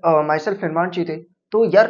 My self निर्माण जी थे। तो यार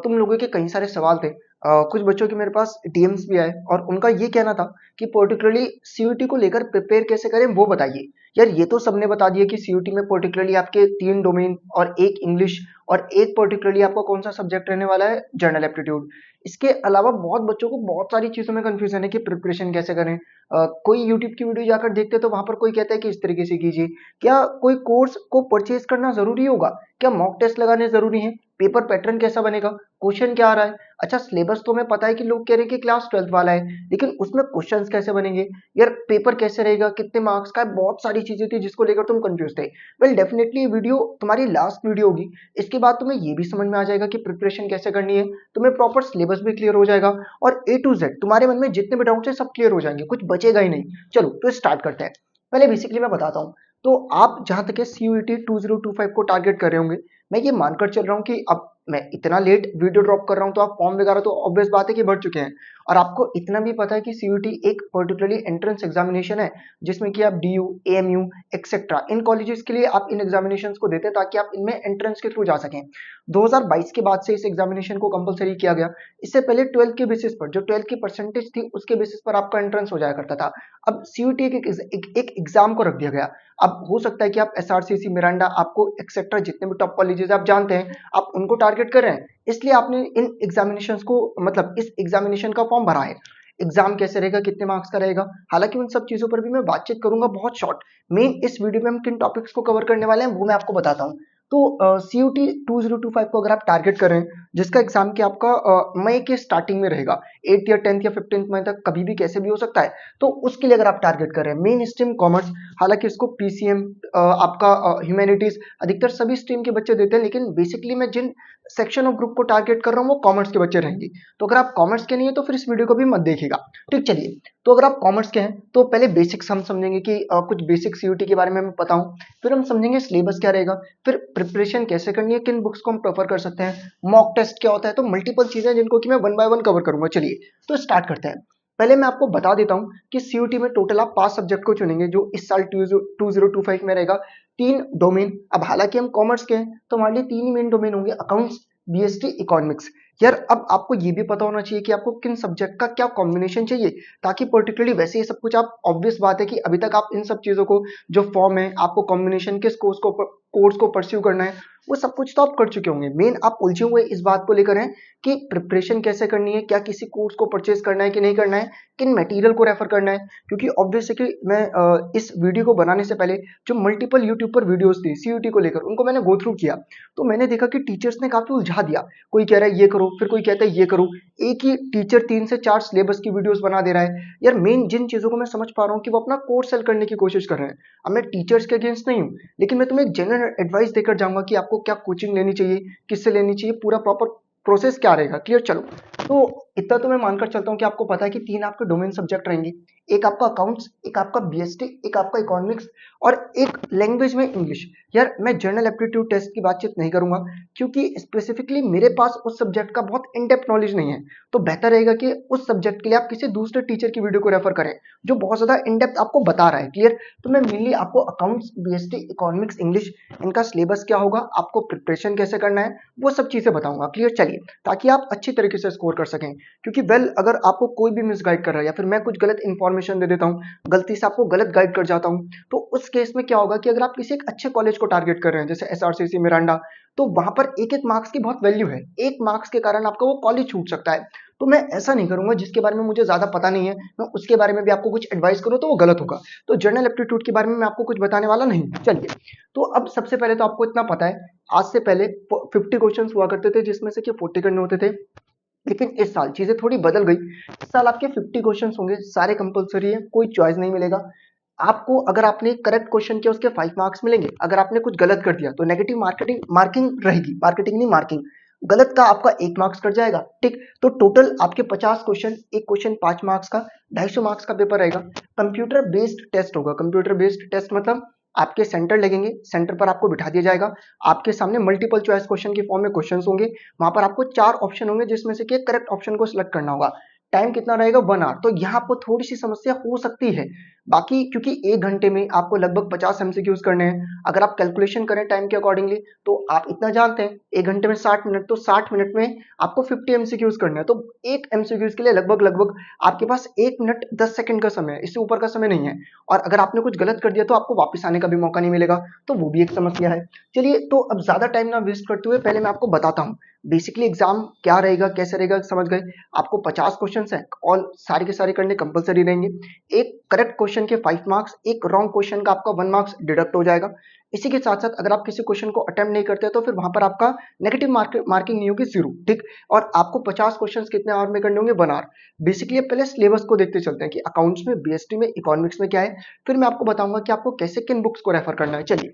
तुम लोगों के कई सारे सवाल थे। कुछ बच्चों के मेरे पास डीएम्स भी आए और उनका ये कहना था कि पर्टिकुलरली सीयूटी को लेकर प्रिपेयर कैसे करें वो बताइए। यार ये तो सबने बता दिया कि सीयूटी में पर्टिकुलरली आपके 3 डोमेन और एक इंग्लिश और एक पर्टिकुलरली आपका कौन सा सब्जेक्ट रहने वाला है, जनरल एप्टीट्यूड। इसके अलावा बहुत बच्चों को बहुत सारी चीज़ों में कन्फ्यूज़न है कि प्रिपरेशन कैसे करें। कोई यूट्यूब की वीडियो जाकर देखते तो वहाँ पर कोई कहता है कि इस तरीके से कीजिए। क्या कोई कोर्स को परचेज़ करना ज़रूरी होगा? क्या मॉक टेस्ट लगाने ज़रूरी हैं? पेपर पैटर्न कैसा बनेगा? क्वेश्चन क्या आ रहा है? अच्छा सिलेबस तो हमें पता है कि लोग कह रहे हैं कि क्लास 12th वाला है, लेकिन उसमें क्वेश्चंस कैसे बनेंगे? यार पेपर कैसे रहेगा? कितने मार्क्स का है? बहुत सारी चीज़ें थी जिसको लेकर तुम कन्फ्यूज़ थे। वेल डेफिनिटली ये वीडियो तुम्हारी लास्ट वीडियो होगी। इसके बाद तुम्हें ये भी समझ में आ जाएगा कि प्रिपरेशन कैसे करनी है, तुम्हें प्रॉपर सिलेबस भी क्लियर हो जाएगा और ए टू जेड तुम्हारे मन में जितने भी डाउट्स हैं सब क्लियर हो जाएंगे, कुछ बचेगा ही नहीं। चलो तो स्टार्ट करते हैं। पहले बेसिकली मैं बताता हूँ। तो आप जहां तक सीयूईटी 2025 को टारगेट कर रहे होंगे, मैं ये मानकर चल रहा हूँ कि अब मैं इतना लेट वीडियो ड्रॉप कर रहा हूँ तो आप फॉर्म वगैरह तो ऑब्वियस बात है कि भर चुके हैं। और आपको इतना भी पता है कि सीयूटी एक पर्टिकुलरली एंट्रेंस एग्जामिनेशन है जिसमें कि आप डीयू, एएमयू एक्सेट्रा इन कॉलेजेस के लिए आप इन एग्जामिनेशंस को देते हैं ताकि आप इनमें एंट्रेंस के थ्रू जा सकें। 2022 के बाद से इस एग्जामिनेशन को कंपलसरी किया गया। इससे पहले 12th के बेसिस पर जो 12th की परसेंटेज थी उसके बेसिस पर आपका एंट्रेंस हो जाया करता था। अब सीयूटी एक एग्जाम को रख दिया गया। अब हो सकता है कि आप एसआरसीसी, मिरांडा, आपको एक्सेट्रा जितने भी टॉप कॉलेजेस आप जानते हैं आप उनको टारगेट कर रहे हैं, इसलिए आपने इन एग्जामिनेशंस को मतलब इस एग्जामिनेशन का फॉर्म भरा है। एग्जाम कैसे रहेगा, कितने मार्क्स का रहेगा, हालांकि उन सब चीजों पर भी मैं बातचीत करूंगा बहुत शॉर्ट। मेन इस वीडियो में हम किन टॉपिक्स को कवर करने वाले हैं वो मैं आपको बताता हूँ। तो सीयूटी 2025 को अगर आप टारगेट कर रहे हैं जिसका एग्जाम की आपका मई के स्टार्टिंग में रहेगा, 8th या 10th या 15th मई तक कभी भी कैसे भी हो सकता है, तो उसके लिए अगर आप टारगेट कर रहे हैं मेन स्ट्रीम कॉमर्स, हालांकि इसको पीसीएम आपका ह्यूमैनिटीज अधिकतर सभी स्ट्रीम के बच्चे देते हैं, लेकिन बेसिकली मैं जिन सेक्शन ऑफ ग्रुप को टारगेट कर रहा हूँ वो कॉमर्स के बच्चे रहेंगे। तो अगर आप कॉमर्स के नहीं है तो फिर इस वीडियो को भी मत देखिएगा। ठीक चलिए, तो अगर आप कॉमर्स के हैं तो पहले बेसिक्स हम समझेंगे कि कुछ बेसिक सीयूटी के बारे में मैं बताऊं, फिर हम समझेंगे सिलेबस क्या रहेगा, फिर प्रिपरेशन कैसे करनी है, किन बुक्स को हम प्रेफर कर सकते हैं, मॉक टेस्ट क्या होता है, तो मल्टीपल चीजें जिनको कि मैं वन बाय वन कवर करूंगा। चलिए तो स्टार्ट करते हैं। पहले मैं आपको बता देता हूं कि सीयूटी में टोटल आप 5 सब्जेक्ट को चुनेंगे जो इस साल 2025 में रहेगा। 3 डोमेन, अब हालांकि हम कॉमर्स के हैं तो हमारे लिए 3 ही मेन डोमेन होंगे, अकाउंट्स, बीएसटी, इकोनॉमिक्स। यार अब आपको ये भी पता होना चाहिए कि आपको किन सब्जेक्ट का क्या कॉम्बिनेशन चाहिए, ताकि पर्टिकुलरली वैसे ये सब कुछ आप ऑब्वियस बात है कि अभी तक आप इन सब चीजों को जो फॉर्म है आपको कॉम्बिनेशन किस कोर्स को परस्यू करना है वो सब कुछ तो आप कर चुके होंगे। मेन आप उलझे हुए इस बात को लेकर हैं कि प्रिपरेशन कैसे करनी है, क्या किसी कोर्स को परचेज करना है कि नहीं करना है, किन मटेरियल को रेफर करना है। क्योंकि ऑब्वियस है कि मैं इस वीडियो को बनाने से पहले जो मल्टीपल यूट्यूब पर वीडियोस थी सीयूटी को लेकर उनको मैंने गो थ्रू किया, तो मैंने देखा कि टीचर्स ने काफी उलझा दिया। कोई कह रहा है ये करो, फिर कोई कहता है ये करो, एक ही टीचर 3 से 4 सिलेबस की वीडियोस बना दे रहा है। यार मेन जिन चीजों को मैं समझ पा रहा हूँ कि वो अपना कोर्स सेल करने की कोशिश कर रहे हैं। अब मैं टीचर्स के अगेंस्ट नहीं हूँ, लेकिन मैं तुम्हें एक जनरल एडवाइस देकर जाऊंगा कि आपको क्या कोचिंग लेनी चाहिए, किससे लेनी चाहिए, पूरा प्रॉपर प्रोसेस क्या रहेगा। क्लियर? चलो तो इतना तो मैं मानकर चलता हूँ कि आपको पता है कि 3 आपके डोमेन सब्जेक्ट रहेंगे, एक आपका अकाउंट्स, एक आपका बीएसटी, एक आपका इकोनॉमिक्स और एक लैंग्वेज में इंग्लिश। यार मैं जनरल एप्टीट्यूड टेस्ट की बातचीत नहीं करूंगा क्योंकि स्पेसिफिकली मेरे पास उस सब्जेक्ट का बहुत इन डेप्थ नॉलेज नहीं है। तो बेहतर रहेगा कि उस सब्जेक्ट के लिए आप किसी दूसरे टीचर की वीडियो को रेफर करें जो बहुत ज्यादा इन डेप्थ आपको बता रहा है। क्लियर? तो मैं मेनली आपको अकाउंट्स, बीएसटी, इकोनॉमिक्स, इंग्लिश इनका सिलेबस क्या होगा, आपको प्रिपरेशन कैसे करना है, वो सब चीजें बताऊंगा। क्लियर? चलिए, ताकि आप अच्छी तरीके से स्कोर कर सकें। क्योंकि वेल अगर आपको कोई भी मिसगाइड कर रहा है या फिर मैं कुछ गलत इंफॉर्मेशन दे देता हूँ, गलती से आपको गलत गाइड कर जाता हूँ, तो उस केस में क्या होगा कि अगर आप किसी एक अच्छे कॉलेज को टारगेट कर रहे हैं जैसे एसआरसीसी, मिरांडा, तो वहां पर एक एक मार्क्स की बहुत वैल्यू है, एक मार्क्स के कारण आपका वो कॉलेज छूट सकता है। तो मैं ऐसा नहीं करूंगा जिसके बारे में मुझे ज्यादा पता नहीं है मैं उसके बारे में भी आपको कुछ एडवाइस करूं तो वो गलत होगा। तो जनरल एप्टीट्यूड के बारे में मैं आपको कुछ बताने वाला नहीं। चलिए, तो अब सबसे पहले तो आपको इतना पता है आज से पहले 50 क्वेश्चन हुआ करते थे जिसमें से कि 40 करने होते थे, लेकिन इस साल चीजें थोड़ी बदल गई। इस साल आपके 50 क्वेश्चंस होंगे, सारे कंपलसरी है, कोई चॉइस नहीं मिलेगा आपको। अगर आपने करेक्ट क्वेश्चन किया उसके 5 मार्क्स मिलेंगे, अगर आपने कुछ गलत कर दिया तो नेगेटिव मार्किंग रहेगी, मार्केटिंग नहीं मार्किंग, गलत का आपका 1 मार्क्स कट जाएगा। ठीक, तो टोटल आपके 50 क्वेश्चन, एक क्वेश्चन 5 मार्क्स का, 250 मार्क्स का पेपर रहेगा। कंप्यूटर बेस्ड टेस्ट होगा। कंप्यूटर बेस्ड टेस्ट मतलब आपके सेंटर लगेंगे, सेंटर पर आपको बिठा दिया जाएगा, आपके सामने मल्टीपल चॉइस क्वेश्चन के फॉर्म में क्वेश्चंस होंगे, वहां पर आपको 4 ऑप्शन होंगे जिसमें से करेक्ट ऑप्शन को सिलेक्ट करना होगा। टाइम कितना रहेगा? 1 आवर। तो यहाँ आपको थोड़ी सी समस्या हो सकती है, बाकी क्योंकि 1 घंटे में आपको लगभग 50 एमसीक्यूज करने हैं, अगर आप कैलकुलेशन करें टाइम के अकॉर्डिंगली तो आप इतना जानते हैं 1 घंटे में 60 मिनट, तो 60 मिनट में आपको 50 एमसीक्यूज करने हैं, तो एक एमसीक्यूज के लिए लगभग लगभग आपके पास 1 मिनट 10 सेकंड का समय है, इससे ऊपर का समय नहीं है। और अगर आपने कुछ गलत कर दिया तो आपको वापस आने का भी मौका नहीं मिलेगा, तो वो भी एक समस्या है। चलिए, तो अब ज्यादा टाइम ना वेस्ट करते हुए पहले मैं आपको बताता हूँ बेसिकली एग्जाम क्या रहेगा, कैसे रहेगा, समझ गए। आपको 50 क्वेश्चन है और सारे के सारे करने कंपलसरी रहेंगे। एक करेक्ट क्वेश्चन के 5 मार्क्स, एक रॉन्ग क्वेश्चन का आपका 1 मार्क्स डिडक्ट हो जाएगा। इसी के साथ साथ अगर आप किसी क्वेश्चन को अटेम्प्ट नहीं करते तो फिर वहां पर आपका नेगेटिव मार्किंग नहीं होगी, 0, ठीक। और आपको 50 क्वेश्चन कितने आवर में करने होंगे, 1 आवर। बेसिकली पहले सिलेबस को देखते चलते हैं कि अकाउंट्स में, बीएसटी में, इकोनॉमिक्स में क्या है, फिर मैं आपको बताऊंगा कि आपको कैसे किन बुक्स को रेफर करना है। चलिए,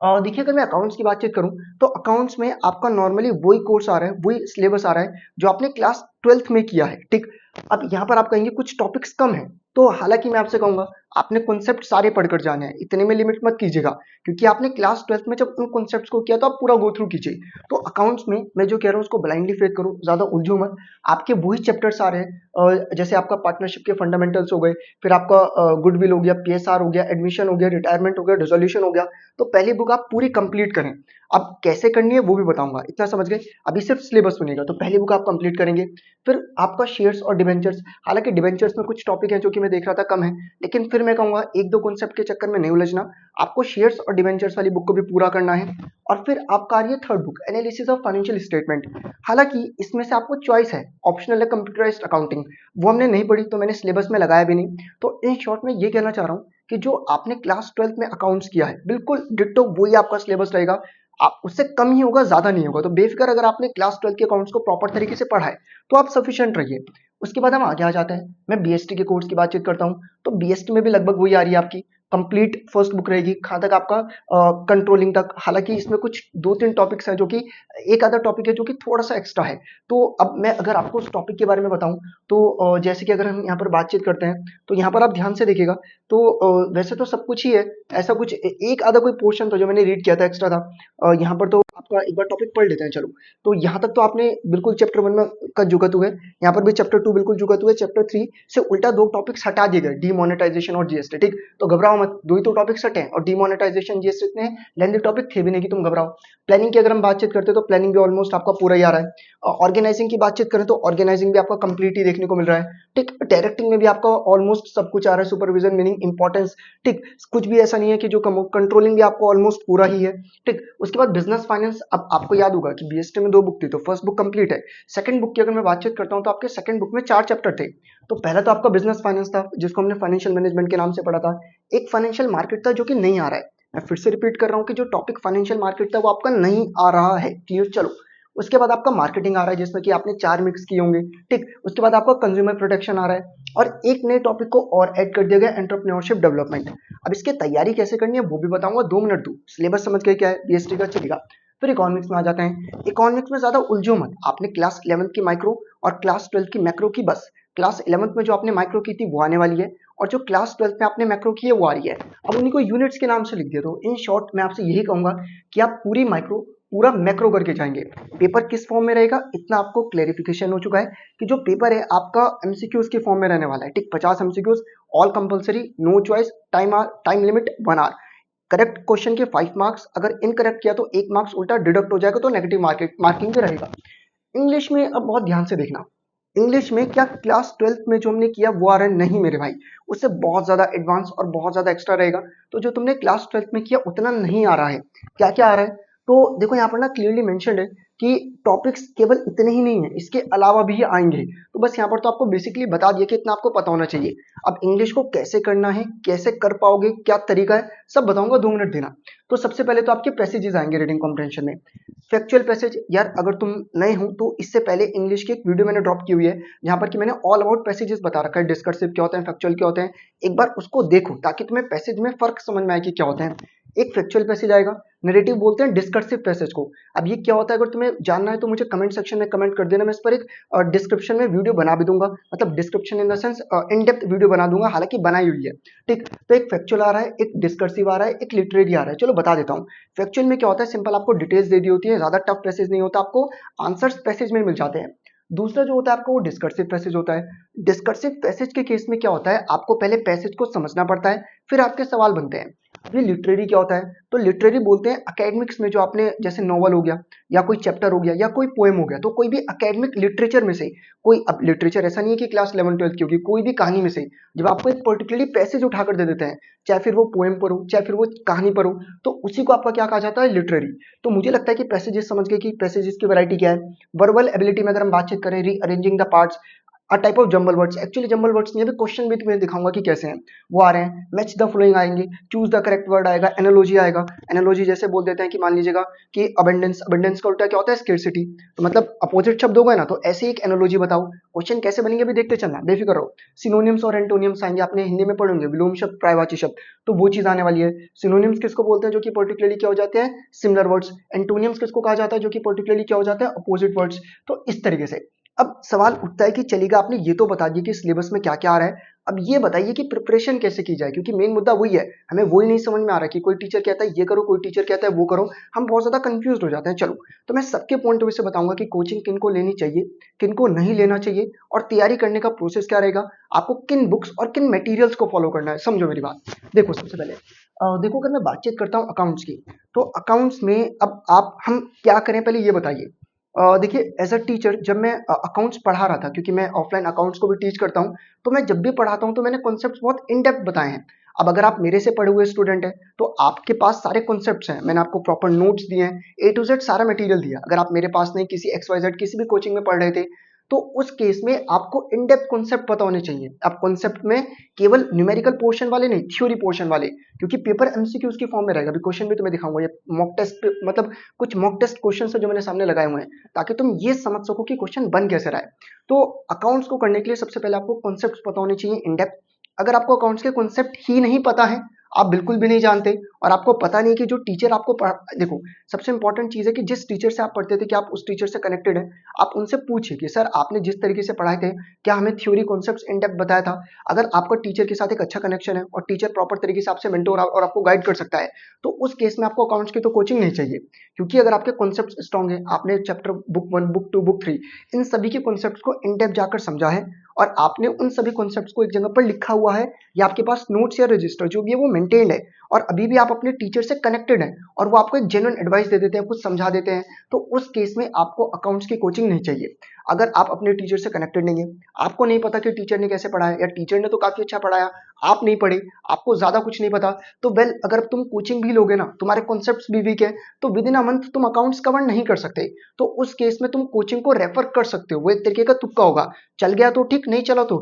देखिए, अगर मैं अकाउंट्स की बातचीत करूं तो अकाउंट्स में आपका नॉर्मली वही कोर्स आ रहा है, वही सिलेबस आ रहा है जो आपने क्लास 12th में किया है, ठीक। अब यहाँ पर आप कहेंगे कुछ टॉपिक्स कम है, तो हालांकि मैं आपसे कहूंगा आपने कॉन्सेप्ट सारे पढ़कर जाने हैं, इतने में लिमिट मत कीजिएगा, क्योंकि आपने क्लास 12th में जब उन कॉन्सेप्ट्स को किया तो आप पूरा गो थ्रू कीजिए। तो अकाउंट्स में मैं जो कह रहा हूँ उसको ब्लाइंडली फेक करो, ज्यादा उलझो मत। आपके वही चैप्टर्स आ रहे हैं, जैसे आपका पार्टनरशिप के फंडामेंटल्स हो गए, फिर आपका गुडविल हो गया, पीएसआर हो गया, एडमिशन हो गया, रिटायरमेंट हो गया, डिसोल्यूशन हो गया। तो पहली बुक आप पूरी कंप्लीट करें। अब कैसे करनी है वो भी बताऊंगा, इतना समझ गए। अभी सिर्फ सिलेबस सुनिएगा, तो पहली बुक आप कंप्लीट करेंगे। फिर आपका शेयर्स और डिबेंचर्स, हालांकि डिबेंचर्स में कुछ टॉपिक है जो कि मैं देख रहा था कम है, लेकिन फिर मैं कहूंगा एक दो कॉन्सेप्ट के चक्कर में नहीं उलझना, आपको शेयर्स और डिबेंचर्स वाली बुक को भी पूरा करना है। और फिर आपका आ रही है third book, analysis of financial statement. हालांकि इसमें से आपको चॉइस है, ऑप्शनल है कंप्यूटराइज्ड अकाउंटिंग, वो हमने नहीं पढ़ी तो मैंने सिलेबस में लगाया भी नहीं। तो इन शॉर्ट में ये कहना चाह रहा हूँ कि जो आपने क्लास 12th में अकाउंट्स किया है बिल्कुल डिट्टो वही आपका सिलेबस रहेगा, आप उससे कम ही होगा, ज्यादा नहीं होगा। तो बेफिक्र, अगर आपने क्लास 12th के अकाउंट्स को प्रॉपर तरीके से पढ़ा है तो आप सफिशिएंट रहिए। उसके बाद हम आगे आ जाते हैं, मैं बीएसटी के कोर्स की बातचीत करता हूँ। तो बीएसटी में भी लगभग वही आ रही है आपकी, कंप्लीट फर्स्ट बुक रहेगी कहाँ तक, आपका कंट्रोलिंग तक। हालांकि इसमें कुछ 2-3 टॉपिक्स हैं जो कि, एक आधा टॉपिक है जो कि थोड़ा सा एक्स्ट्रा है। तो अब मैं अगर आपको उस टॉपिक के बारे में बताऊं तो जैसे कि अगर हम यहाँ पर बातचीत करते हैं तो यहाँ पर आप ध्यान से देखिएगा, तो वैसे तो सब कुछ ही है, ऐसा कुछ एक आधा कोई पोर्शन था जो मैंने रीड किया था एक्स्ट्रा था। यहाँ पर तो आपका एक बार टॉपिक पढ़ लेते हैं, चलो। तो यहाँ तक तो आपने बिल्कुल चैप्टर 1 में का जुगतु है, यहाँ पर भी चैप्टर 2 बिल्कुल जुगतु है, चैप्टर 3 से उल्टा 2 टॉपिक्स हटा दिए गए, डीमोनेटाइजेशन और जीएसटी, ठीक। तो घबराओ मत, 2 ही तो टॉपिक्स हटे हैं, और डीमोनेटाइजेशन जीएसटी इतने लेंथी टॉपिक थे भी नहीं कि तुम घबराओ। प्लानिंग की अगर हम बातचीत करते हैं तो प्लानिंग भी ऑलमोस्ट आपका पूरा ही आ रहा है। ऑर्गेनाइजिंग की बातचीत करें तो ऑर्गेनाइजिंग भी आपका कंप्लीट ही देखने को मिल रहा है, ठीक। डायरेक्टिंग में भी आपका ऑलमोस्ट सब कुछ आ रहा है, सुपरविजन, मीनिंग, इंपॉर्टेंस, ठीक। कुछ भी ऐसा नहीं है कि जो कंट्रोलिंग भी आपको ऑलमोस्ट पूरा ही है, ठीक। उसके बाद बिजनेस फाइनेंस, अब आपको याद होगा कि बीएसटी में 2 बुक थी, तो फर्स्ट बुक कंप्लीट है। सेकंड बुक की अगर मैं बातचीत करता हूं तो आपके सेकंड बुक में 4 चैप्टर थे। तो पहला तो आपका बिजनेस फाइनेंस था जिसको हमने फाइनेंशियल मैनेजमेंट के नाम से पढ़ा था। एक फाइनेंशियल मार्केट था जो कि नहीं आ रहा है, मैं फिर से रिपीट कर रहा हूं कि जो टॉपिक फाइनेंशियल मार्केट था वो आपका नहीं आ रहा है, क्लियर, चलो। उसके बाद आपका मार्केटिंग आ रहा है जिसमें कि आपने 4 मिक्स किए होंगे, ठीक। उसके बाद आपका कंज्यूमर प्रोटेक्शन आ रहा है, और एक नए टॉपिक को और ऐड कर दिया गया, एंटरप्रेन्योरशिप डेवलपमेंट। अब इसकी तैयारी कैसे करनी है वो भी बताऊंगा, 2 मिनट दो, सिलेबस समझ गए क्या है बीएसटी का, चलेगा। फिर इकोनॉमिक्स में आ जाते हैं। इकोनॉमिक्स में ज्यादा उलझो मत, आपने क्लास 11th की माइक्रो और क्लास 12th की मैक्रो की, बस क्लास 11th में जो आपने माइक्रो की थी वो आने वाली है, और जो क्लास 12th में आपने मैक्रो की है वो आ रही है। अब उन्हीं को यूनिट्स के नाम से लिख दिया। तो इन शॉर्ट मैं आपसे यही कहूंगा कि आप पूरी माइक्रो, पूरा मैक्रो करके जाएंगे। पेपर किस फॉर्म में रहेगा इतना आपको क्लेरिफिकेशन हो चुका है कि जो पेपर है आपका एमसीक्यूज के फॉर्म में रहने वाला है, ठीक। 50 MCQs, all compulsory, no choice, time limit 1 hour. Correct question के 5 मार्क्स, अगर इनकरेक्ट किया तो 1 मार्क्स उल्टा डिडक्ट हो जाएगा, तो नेगेटिव मार्किंग पे रहेगा। इंग्लिश में अब बहुत ध्यान से देखना, इंग्लिश में क्या क्लास 12th में जो हमने किया वो आ रहा है, नहीं मेरे भाई, उससे बहुत ज्यादा एडवांस और बहुत ज्यादा एक्स्ट्रा रहेगा। तो जो तुमने क्लास 12th में किया उतना नहीं आ रहा है। क्या क्या आ रहा है, तो देखो यहाँ पर ना क्लियरली मेंशन्ड है कि टॉपिक्स केवल इतने ही नहीं है, इसके अलावा भी आएंगे। तो बस यहाँ पर तो आपको बेसिकली बता दिया कि इतना आपको पता होना चाहिए। अब इंग्लिश को कैसे करना है, कैसे कर पाओगे, क्या तरीका है, सब बताऊंगा, 2 मिनट देना। तो सबसे पहले तो आपके पैसेजेस आएंगे रीडिंग कॉम्प्रहेंशन में। फैक्चुअल पैसेज, यार अगर तुम नए हो तो इससे पहले इंग्लिश की एक वीडियो मैंने ड्रॉप की हुई है जहां पर कि मैंने ऑल अबाउट पैसेजेस बता रखा है, डिस्कर्सिव क्या होते हैं, फैक्चुअल क्या होते हैं। एक बार उसको देखो ताकि तुम्हें पैसेज में फर्क समझ में आए कि क्या होते हैं। एक फैक्चुअल पैसेज आएगा, नरेटिव बोलते हैं डिस्कर्सिव पैसेज को। अब ये क्या होता है, अगर तुम्हें जानना है तो मुझे कमेंट सेक्शन में कमेंट कर देना, मैं इस पर एक डिस्क्रिप्शन में वीडियो बना भी दूंगा, मतलब description in the sense in depth video बना दूंगा, हालांकि बनाई हुई है, ठीक। तो एक फैक्चुअल आ रहा है, एक डिस्कर्सिव आ रहा है, एक लिटरेरी आ रहा है। चलो बता देता हूँ। फैक्चुअल में क्या होता है, सिंपल आपको डिटेल्स दे दी होती है, ज्यादा टफ पैसेज नहीं होता, आपको आंसर्स पैसेज में मिल जाते हैं। दूसरा जो होता है आपका वो डिस्कर्सिव पैसेज होता है। डिस्कर्सिव पैसेज के केस में क्या होता है, आपको पहले पैसेज को समझना पड़ता है, फिर आपके सवाल बनते हैं। ये लिटरेरी क्या होता है, तो लिटरेरी बोलते हैं एकेडमिक्स में जो आपने जैसे नॉवल हो गया या कोई चैप्टर हो गया या कोई पोएम हो गया, तो कोई भी एकेडमिक लिटरेचर में से कोई, अब लिटरेचर ऐसा नहीं है कि क्लास 11-12 की होगी, कोई भी कहानी में से जब आपको एक पर्टिकुलरली पैसेज उठाकर दे देते हैं, चाहे फिर वो पोएम पर हो चाहे फिर वो कहानी पर हो, तो उसी को आपका क्या कहा जाता है, लिटरेरी। तो मुझे लगता है कि पैसेजेस समझ गए कि पैसेजेस की वैरायटी क्या है। वर्बल एबिलिटी में अगर हम बातचीत करें, rearranging the parts, a type of jumble words, actually jumble words नहीं है, क्वेश्चन भी तुम्हें दिखाऊंगा कि कैसे हैं वो आ रहे हैं। मैच द फ्लोइंग आएंगे, चूज द करेक्ट वर्ड आएगा, एनालॉजी आएगा। एनालॉजी जैसे बोल देते हैं कि मान लीजिएगा कि अबंडेंस, अबंडेंस का उल्टा क्या होता है, स्केर्सिटी, तो मतलब अपोजिट शब्द होगा ना, तो ऐसे एक एनालॉजी बताओ। क्वेश्चन कैसे बनेंगे भी देखते चलना, बेफिक्र रहो। सिनोनिम्स और एंटोनियम्स आएंगे, आपने हिंदी में पढ़े होंगे विलोम शब्द, पर्यायवाची शब्द, तो वो चीज आने वाली है। सिनोनिम्स किसको बोलते हैं, जो कि पर्टिकुलरली क्या हो जाते हैं, सिमिलर वर्ड्स। एंटोनियम्स किसको कहा जाता है, जो कि पर्टिकुलरली क्या हो जाता है, अपोजिट वर्ड्स। तो इस तरीके से अब सवाल उठता है कि चलेगा, आपने ये तो बता दिया कि सिलेबस में क्या क्या आ रहा है, अब ये बताइए कि प्रिपरेशन कैसे की जाए, क्योंकि मेन मुद्दा वही है, हमें वही नहीं समझ में आ रहा कि कोई टीचर कहता है ये करो, कोई टीचर कहता है वो करो, हम बहुत ज्यादा कंफ्यूज हो जाते हैं। चलो, तो मैं सबके पॉइंट ऑफ व्यू से बताऊंगा कि कोचिंग किनको लेनी चाहिए, किनको नहीं लेना चाहिए, और तैयारी करने का प्रोसेस क्या रहेगा, आपको किन बुक्स और किन मटेरियल्स को फॉलो करना है। समझो मेरी बात। देखो सबसे पहले देखो, अगर मैं बातचीत करता हूँ अकाउंट्स की, तो अकाउंट्स में अब आप हम क्या करें, पहले ये बताइए। देखिए, एज अ टीचर जब मैं अकाउंट्स पढ़ा रहा था, क्योंकि मैं ऑफलाइन अकाउंट्स को भी टीच करता हूँ, तो मैं जब भी पढ़ाता हूँ तो मैंने कॉन्सेप्ट्स बहुत इन डेप्थ बताए हैं। अब अगर आप मेरे से पढ़े हुए स्टूडेंट हैं, तो आपके पास सारे कॉन्सेप्ट्स हैं, मैंने आपको प्रॉपर नोट्स दिए हैं, ए टू जेड सारा मटेरियल दिया। अगर आप मेरे पास नहीं, किसी एक्स वाई जेड किसी भी कोचिंग में पढ़ रहे थे, तो उस केस में आपको इन डेप्थ कॉन्सेप्ट पता होने चाहिए। अब कॉन्सेप्ट में केवल न्यूमेरिकल पोर्शन वाले नहीं, थ्योरी पोर्शन वाले, क्योंकि पेपर एमसीक्यूज की फॉर्म में रहेगा। अभी क्वेश्चन भी तुम्हें दिखाऊंगा, ये मॉक टेस्ट, मतलब कुछ मॉक टेस्ट क्वेश्चन है जो मैंने सामने लगाए हुए हैं, ताकि तुम ये समझ सको कि क्वेश्चन बन कैसे रहा है। तो अकाउंट्स को करने के लिए सबसे पहले आपको कॉन्सेप्ट्स पता होने चाहिए इन डेप्थ। अगर आपको अकाउंट्स के कॉन्सेप्ट ही नहीं पता है, आप बिल्कुल भी नहीं जानते, और आपको पता नहीं कि जो टीचर आपको देखो, सबसे इंपॉर्टेंट चीज है कि जिस टीचर से आप पढ़ते थे, कि आप उस टीचर से कनेक्टेड है, आप उनसे पूछिए कि सर आपने जिस तरीके से पढ़ाए थे, क्या हमें थ्योरी कॉन्सेप्ट्स इन डेप्थ बताया था। अगर आपका टीचर के साथ एक अच्छा कनेक्शन है और टीचर प्रॉपर तरीके से आपसे मेंटोर और आपको गाइड कर सकता है, तो उस केस में आपको अकाउंट्स की तो कोचिंग नहीं चाहिए। क्योंकि अगर आपके कॉन्सेप्ट्स स्ट्रॉन्ग है, आपने चैप्टर बुक 1, बुक 2, बुक 3, इन सभी के कॉन्सेप्ट्स को इन डेप्थ जाकर समझा है, और आपने उन सभी कॉन्सेप्ट्स को एक जगह पर लिखा हुआ है, या आपके पास नोट्स या रजिस्टर जो भी है वो मेंटेन्ड है, और अभी भी आप अपने टीचर से कनेक्टेड हैं, और वो आपको एक जेन्युइन एडवाइस दे देते हैं, कुछ समझा देते हैं, तो उस केस में आपको अकाउंट्स की कोचिंग नहीं चाहिए। अगर आप अपने टीचर से कनेक्टेड नहीं है, आपको नहीं पता कि टीचर ने कैसे पढ़ाया, या टीचर ने तो काफी अच्छा पढ़ाया, आप नहीं पढ़े, आपको ज्यादा कुछ नहीं पता, तो वेल, अगर तुम कोचिंग भी लोगे ना, तुम्हारे कॉन्सेप्ट्स भी वीक है, तो विद इन अ मंथ तुम अकाउंट्स कवर नहीं कर सकते। तो उस केस में तुम कोचिंग को रेफर कर सकते हो, वो एक तरीके का तुक्का होगा, चल गया तो ठीक, नहीं चला तो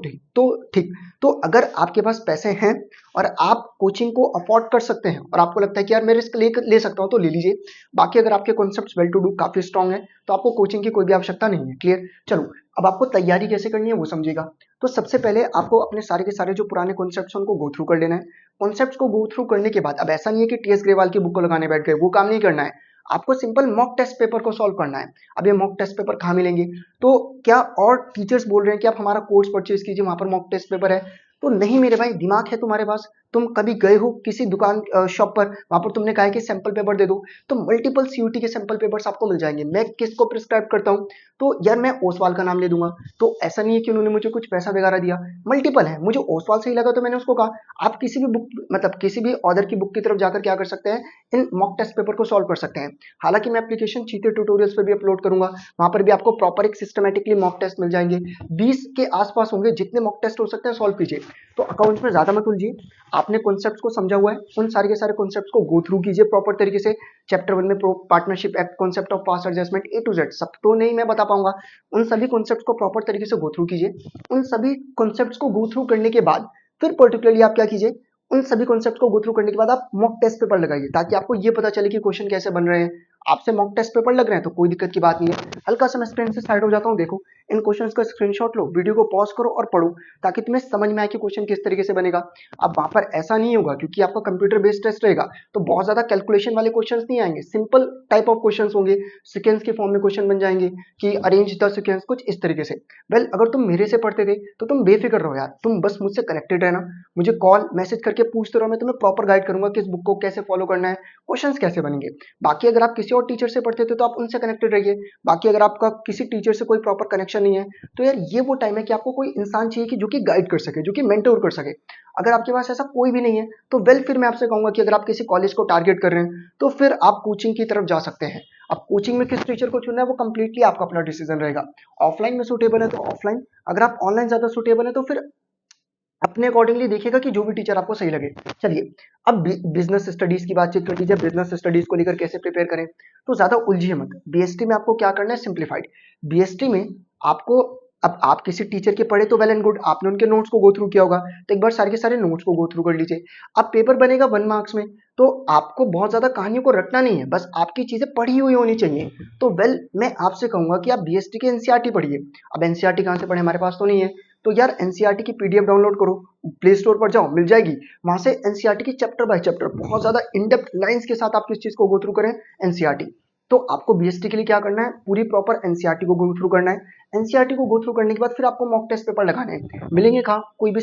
ठीक, तो अगर आपके पास पैसे हैं और आप कोचिंग को अफोर्ड कर सकते हैं, और आपको लगता है कि यार मैं रिस्क ले सकता हूं, तो ले लीजिए। बाकी अगर आपके कॉन्सेप्ट्स वेल टू डू काफी स्ट्रांग है, तो आपको कोचिंग की कोई भी आवश्यकता नहीं है। क्लियर? चलो, अब आपको तैयारी कैसे करनी है वो समझिएगा। तो सबसे पहले आपको अपने सारे के सारे जो पुराने कॉन्सेप्ट्स हैं उनको गो थ्रू कर लेना है। कॉन्सेप्ट्स को गो थ्रू करने के बाद, अब ऐसा नहीं है कि टीएस ग्रेवाल की बुक को लगाने बैठ गए, वो काम नहीं करना है। आपको सिंपल मॉक टेस्ट पेपर को सॉल्व करना है। अब ये मॉक टेस्ट पेपर कहाँ मिलेंगे, तो क्या और टीचर्स बोल रहे हैं कि आप हमारा कोर्स परचेज कीजिए, वहां पर मॉक टेस्ट पेपर है, तो नहीं मेरे भाई, दिमाग है तुम्हारे पास, तुम कभी गए हो किसी दुकान शॉप पर, वहां पर तुमने कहा है कि सैंपल पेपर दे दो, तो मल्टीपल सीयूटी के सैंपल पेपर्स आपको मिल जाएंगे। मैं किसको प्रिस्क्राइब करता हूँ, तो यार मैं ओसवाल का नाम ले दूंगा, तो ऐसा नहीं है कि उन्होंने मुझे कुछ पैसा वगैरह दिया, मल्टीपल है, मुझे ओसवाल सही लगा तो मैंने उसको कहा। आप किसी भी बुक, मतलब किसी भी ऑथर की बुक की तरफ जाकर क्या कर सकते हैं, इन मॉक टेस्ट पेपर को सॉल्व कर सकते हैं। हालांकि मैं एप्लीकेशन चीते ट्यूटोरियल्स पर भी अपलोड करूंगा, वहां पर भी आपको प्रॉपर एक सिस्टमेटिकली मॉक टेस्ट मिल जाएंगे, 20 के आसपास होंगे, जितने मॉक टेस्ट हो सकते हैं सॉल्व कीजिए। तो अकाउंट्स में ज्यादा मत उलझिए, आपने कॉन्सेप्ट्स को समझा हुआ है, उन सारे के सारे कॉन्सेप्ट्स को गो थ्रू कीजिए प्रॉपर तरीके से। चैप्टर 1 में partnership act, concept of past adjustment, A to Z, सब तो नहीं मैं बता पाऊंगा, उन सभी कॉन्सेप्ट्स को प्रॉपर तरीके से गो थ्रू कीजिए। उन सभी कॉन्सेप्ट्स को गो थ्रू करने के बाद फिर पर्टिकुलरली आप क्या कीजिए, उन सभी कॉन्सेप्ट्स को गो थ्रू करने के बाद आप मॉक टेस्ट पेपर लगाइए, ताकि आपको ये पता चले कि क्वेश्चन कैसे बन रहे हैं। आपसे मॉक टेस्ट पेपर लग रहे हैं तो कोई दिक्कत की बात नहीं है। हल्का सा मैं स्क्रीन से साइड हो जाता हूँ, देखो इन क्वेश्चंस का स्क्रीनशॉट लो, वीडियो को पॉज करो और पढ़ो, ताकि तुम्हें समझ में आए कि क्वेश्चन किस तरीके से बनेगा। अब वहां पर ऐसा नहीं होगा, क्योंकि आपका कंप्यूटर बेस्ड टेस्ट रहेगा, तो बहुत ज्यादा कैलकुलेशन वाले क्वेश्चंस नहीं आएंगे, सिंपल टाइप ऑफ क्वेश्चंस होंगे, सीक्वेंस के फॉर्म में क्वेश्चन बन जाएंगे कि अरेंज द सीक्वेंस, कुछ इस तरीके से। वेल, अगर तुम मेरे से पढ़ते थे तो तुम बेफिक्र रहो यार, तुम बस मुझसे कनेक्टेड रहना, मुझे कॉल मैसेज करके पूछते रहो, मैं तुम्हें प्रॉपर गाइड करूंगा कि इस बुक को कैसे फॉलो करना है, क्वेश्चंस कैसे बनेंगे। बाकी अगर आप किसी किसी और टीचर से पढ़ते थे तो आप उनसे कनेक्टेड रहिए। बाकी अगर आपका किसी टीचर से कोई प्रॉपर कनेक्शन नहीं है तो यार ये वो टाइम है कि आपको कोई इंसान चाहिए कि जो कि गाइड कर सके, जो कि मेंटोर कर सके। अगर आपके पास ऐसा कोई भी नहीं है तो वेल फिर मैं आपसे कहूंगा कि अगर आप किसी कॉलेज को टारगेट कर रहे हैं तो फिर आप कोचिंग की तरफ जा सकते हैं। अब कोचिंग में किस टीचर को चुनना है वो कंप्लीटली आपका अपना डिसीजन रहेगा। ऑफलाइन में सूटेबल है तो ऑफलाइन, अगर आप ऑनलाइन ज्यादा सूटेबल है तो फिर अपने अकॉर्डिंगली देखिएगा कि जो भी टीचर आपको सही लगे। चलिए अब बिजनेस स्टडीज की बातचीत कर लीजिए। बिजनेस स्टडीज को लेकर कैसे प्रिपेयर करें, तो ज्यादा उलझिए मत। बीएसटी में आपको क्या करना है, सिंप्लीफाइड। बीएसटी में आपको, अब आप किसी टीचर के पढ़े तो वेल एंड गुड, आपने उनके नोट्स को गो थ्रू किया होगा तो एक बार सारे के सारे नोट्स को गो थ्रू कर लीजिए। अब पेपर बनेगा 1 मार्क्स में, तो आपको बहुत ज्यादा कहानियों को रटना नहीं है, बस आपकी चीजें पढ़ी हुई होनी चाहिए। तो वेल मैं आपसे कहूंगा कि आप बीएसटी के एनसीईआरटी पढ़िए। अब एनसीईआरटी कहाँ से पढ़े, हमारे पास तो नहीं है, तो यार एनसीईआरटी की पीडीएफ डाउनलोड करो, प्ले स्टोर पर जाओ, मिल जाएगी। वहां से एनसीईआरटी की चैप्टर बाय चैप्टर बहुत ज्यादा इन डेप्थ लाइंस के साथ आप किस चीज को गो थ्रू करें, एनसीईआरटी। तो आपको बीएसटी के लिए क्या करना है, पूरी प्रॉपर एनसीईआरटी को गो थ्रू करना है। एनसीईआरटी को गो थ्रू करने के बाद फिर आपको मॉक टेस्ट पेपर लगाने हैं। मिलेंगे कहाँ, कोई भी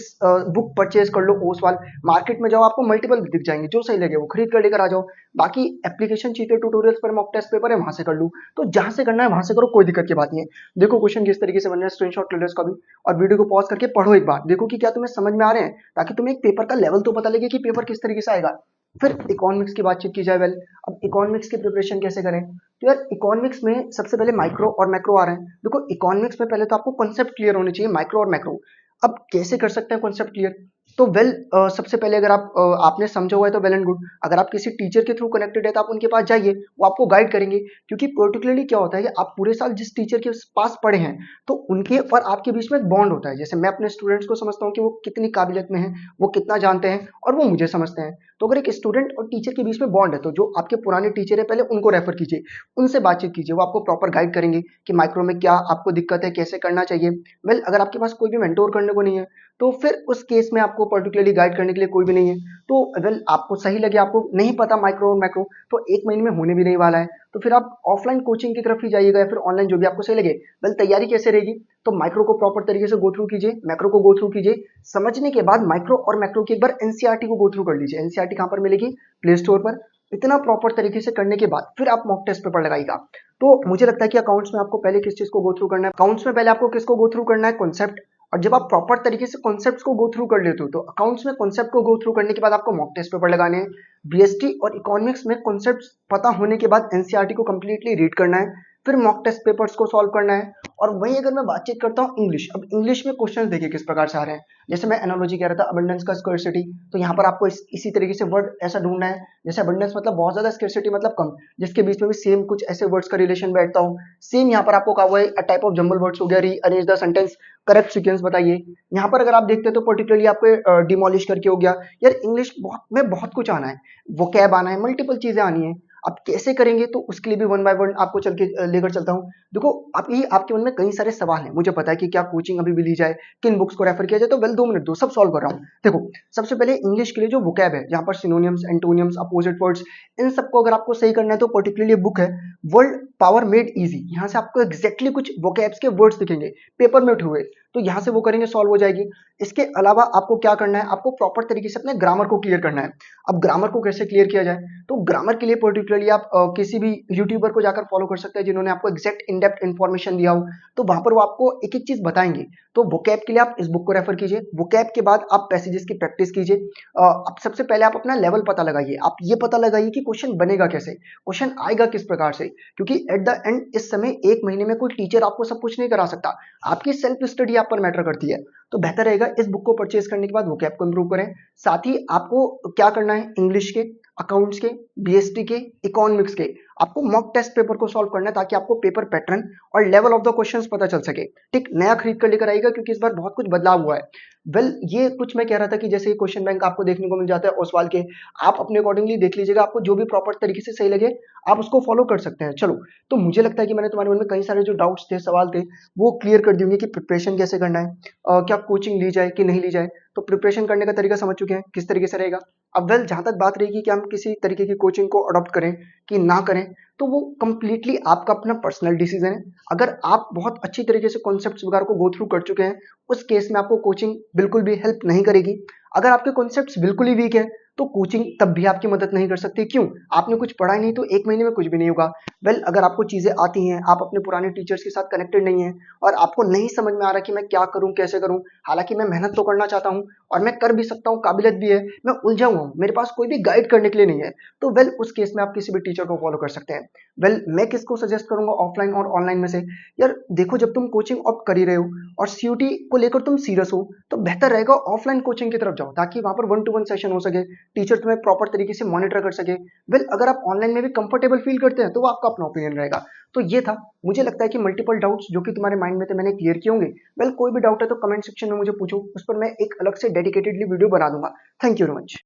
बुक परचेज कर लो ओसवाल, मार्केट में जाओ, आपको मल्टीपल दिख जाएंगे, जो सही लगे वो खरीद कर लेकर आ जाओ। बाकी एप्लीकेशन चीजें ट्यूटोरियल्स पर मॉक टेस्ट पेपर है, वहां से कर लो। तो जहां से करना है वहां से करो, कोई दिक्कत की बात नहीं है। देखो क्वेश्चन किस तरीके से बन रहा है, स्क्रीनशॉट ले लो इसका भी, और वीडियो को पॉज करके पढ़ो एक बार, देखो कि क्या तुम्हें समझ में आ रहे हैं, ताकि तुम्हें एक पेपर का लेवल तो पता लगे कि पेपर किस तरीके से आएगा। फिर इकोनॉमिक्स की बातचीत की जाए, वेल अब इकोनॉमिक्स की प्रिपरेशन कैसे करें, तो यार इकोनॉमिक्स में सबसे पहले माइक्रो और मैक्रो आ रहे हैं। देखो इकोनॉमिक्स में पहले तो आपको कॉन्सेप्ट क्लियर होने चाहिए, माइक्रो और मैक्रो। अब कैसे कर सकते हैं कॉन्सेप्ट क्लियर, तो वेल सबसे पहले अगर आपने समझा हुआ है तो वेल एंड गुड। अगर आप किसी टीचर के थ्रू कनेक्टेड है तो आप उनके पास जाइए, वो आपको गाइड करेंगे। क्योंकि पर्टिकुलरली क्या होता है कि आप पूरे साल जिस टीचर के पास पढ़े हैं तो उनके और आपके बीच में एक बॉन्ड होता है। जैसे मैं अपने स्टूडेंट्स को समझता हूँ कि वो कितनी काबिलियत में है, वो कितना जानते हैं, और वो मुझे समझते हैं। तो अगर एक स्टूडेंट और टीचर के बीच में बॉन्ड है तो जो आपके पुराने टीचर है पहले उनको रेफर कीजिए, उनसे बातचीत कीजिए, वो आपको प्रॉपर गाइड करेंगे कि माइक्रो में क्या आपको दिक्कत है, कैसे करना चाहिए। वेल अगर आपके पास कोई भी मेंटोर करने को नहीं है तो फिर उस केस में आपको पर्टिकुलरली गाइड करने के लिए कोई भी नहीं है, तो वेल आपको सही लगे, आपको नहीं पता माइक्रो और मैक्रो, तो 1 महीने में होने भी नहीं वाला है, तो फिर आप ऑफलाइन कोचिंग की तरफ ही जाइएगा या फिर ऑनलाइन, जो भी आपको सही लगे। वेल तैयारी कैसे रहेगी, तो माइक्रो को प्रॉपर तरीके से गो थ्रू कीजिए, मैक्रो को गो थ्रू कीजिए। समझने के बाद माइक्रो और मैक्रो की एक बार एनसीईआरटी को गो थ्रू कर लीजिए। एनसीईआरटी कहाँ पर मिलेगी, प्ले स्टोर पर। इतना प्रॉपर तरीके से करने के बाद फिर आप मॉक टेस्ट पेपर लगाइएगा। तो मुझे लगता है कि अकाउंट्स में आपको पहले किस चीज को गो थ्रू करना है, अकाउंट्स में पहले आपको किसको गो थ्रू करना है, कॉन्सेप्ट। और जब आप प्रॉपर तरीके से कॉन्सेप्ट्स को गो थ्रू कर लेते हो तो अकाउंट्स में कॉन्सेप्ट को गो थ्रू करने के बाद आपको मॉक टेस्ट पेपर लगाने हैं। बीएसटी और इकोनॉमिक्स में कॉन्सेप्ट्स पता होने के बाद एनसीईआरटी को कंप्लीटली रीड करना है, फिर मॉक टेस्ट पेपर्स को सॉल्व करना है। और वहीं अगर मैं बातचीत करता हूँ इंग्लिश, अब इंग्लिश में क्वेश्चंस देखिए किस प्रकार से आ रहे हैं। जैसे मैं एनालॉजी कह रहा था अबंडेंस का स्कैर्सिटी, तो यहाँ पर आपको इसी तरीके से वर्ड ऐसा ढूंढना है, जैसे अबंडेंस मतलब बहुत ज्यादा, स्कैर्सिटी मतलब कम, जिसके बीच में भी सेम कुछ ऐसे वर्ड्स का रिलेशन बैठता हो। सेम यहाँ पर आपको कहा हुआ है a type of jumble words हो गया, rearrange the sentence, correct sequence बताइए। यहाँ पर अगर आप देखते हैं तो पर्टिकुलरली आपको डिमोलिश करके हो गया। यार इंग्लिश बहुत कुछ आना है, वोकैब आना है, मल्टीपल चीजें आनी है। अब कैसे करेंगे तो उसके लिए भी वन बाय वन आपको चल के लेकर चलता हूँ। देखो आप ये आपके मन में कई सारे सवाल हैं, मुझे पता है कि क्या कोचिंग अभी भी ली जाए, किन बुक्स को रेफर किया जाए, तो वेल 2 मिनट दो, सब सॉल्व कर रहा हूँ। देखो सबसे पहले इंग्लिश के लिए जो वोकैब है, जहाँ पर सिनोनियम्स, एंटोनियम्स, अपोजिट वर्ड्स, इन सबको अगर आपको सही करना है तो पर्टिकुलरली बुक है वर्ल्ड पावर मेड इजी। यहाँ से आपको एग्जैक्टली कुछ वोकैब्स के वर्ड्स दिखेंगे पेपर में उठे हुए, तो यहाँ से वो करेंगे, सॉल्व हो जाएगी। इसके अलावा आपको क्या करना है, आपको प्रॉपर तरीके से अपने ग्रामर को क्लियर करना है। अब ग्रामर को कैसे क्लियर किया जाए, तो ग्रामर के लिए पर्टिकुलरली आप किसी भी यूट्यूबर को जाकर फॉलो कर सकते हैं जिन्होंने आपको एग्जैक्ट इन डेप्थ इन्फॉर्मेशन दिया हो, तो वहां पर वो आपको एक एक चीज बताएंगे। तो वोकैब के लिए आप इस बुक को रेफर कीजिए, वोकैब के बाद आप पैसेजेस की प्रैक्टिस कीजिए। अब सबसे पहले आप अपना लेवल पता लगाइए, आप ये पता लगाइए कि क्वेश्चन बनेगा कैसे, क्वेश्चन आएगा किस प्रकार से, क्योंकि एट द एंड इस समय 1 महीने में कोई टीचर आपको सब कुछ नहीं करा सकता, आपकी सेल्फ स्टडी आप पर मैटर करती है। तो बेहतर रहेगा इस बुक को परचेज करने के बाद वोकैब को इंप्रूव करें। साथ ही आपको क्या करना है, इंग्लिश के, अकाउंट्स के, बीएसटी के, इकोनॉमिक्स के आपको मॉक टेस्ट पेपर को सॉल्व करना है, ताकि आपको पेपर पैटर्न और लेवल ऑफ द क्वेश्चंस पता चल सके। ठीक, नया खरीद कर लेकर आएगा क्योंकि इस बार बहुत कुछ बदलाव हुआ है। वेल ये कुछ मैं कह रहा था कि जैसे क्वेश्चन बैंक आपको देखने को मिल जाता है ओसवाल के, आप अपने अकॉर्डिंगली देख लीजिएगा, आपको जो भी प्रॉपर तरीके से सही लगे आप उसको फॉलो कर सकते हैं। चलो, तो मुझे लगता है कि मैंने तुम्हारे मन में कई सारे जो डाउट्स थे, सवाल थे, वो क्लियर कर दिए होंगे कि प्रिपरेशन कैसे करना है, क्या कोचिंग ली जाए कि नहीं ली जाए। तो प्रिपरेशन करने का तरीका समझ चुके हैं किस तरीके से रहेगा। अब वेल जहां तक बात रहेगी कि हम किसी तरीके की कोचिंग को अडॉप्ट करें कि ना करें, तो वो कंप्लीटली आपका अपना पर्सनल डिसीजन है। अगर आप बहुत अच्छी तरीके से कॉन्सेप्ट्स वगैरह को गो थ्रू कर चुके हैं, उस केस में आपको कोचिंग बिल्कुल भी हेल्प नहीं करेगी। अगर आपके कॉन्सेप्ट्स बिल्कुल ही वीक है तो कोचिंग तब भी आपकी मदद नहीं कर सकती। क्यों? आपने कुछ पढ़ा ही नहीं तो 1 महीने में कुछ भी नहीं होगा। वेल अगर आपको चीज़ें आती हैं, आप अपने पुराने टीचर्स के साथ कनेक्टेड नहीं हैं और आपको नहीं समझ में आ रहा कि मैं क्या करूँ, कैसे करूँ? हालाँकि मैं मेहनत तो करना चाहता हूँ और मैं कर भी सकता हूँ, काबिलियत भी है, मैं उलझा हुआ हूँ, मेरे पास कोई भी गाइड करने के लिए नहीं है, तो वेल उस केस में आप किसी भी टीचर को फॉलो कर सकते हैं। वेल मैं किसको सजेस्ट करूँगा ऑफलाइन और ऑनलाइन में से? यार देखो, जब तुम कोचिंग ऑप्ट कर ही रहे हो और सीयूटी को लेकर तुम सीरियस हो, तो बेहतर रहेगा ऑफलाइन कोचिंग की तरफ जाओ, ताकि वहाँ पर 1 टू 1 सेशन हो सके, टीचर तुम्हें प्रॉपर तरीके से मॉनिटर कर सके। वेल अगर आप ऑनलाइन में भी कंफर्टेबल फील करते हैं, तो वो आपका अपना ओपिनियन रहेगा। तो ये था, मुझे लगता है कि मल्टीपल डाउट्स जो कि तुम्हारे माइंड में थे मैंने क्लियर किए होंगे। वेल कोई भी डाउट है तो कमेंट सेक्शन में मुझे पूछो, उस पर मैं एक अलग से डेडिकेटेडली वीडियो बना दूंगा। Thank you very much.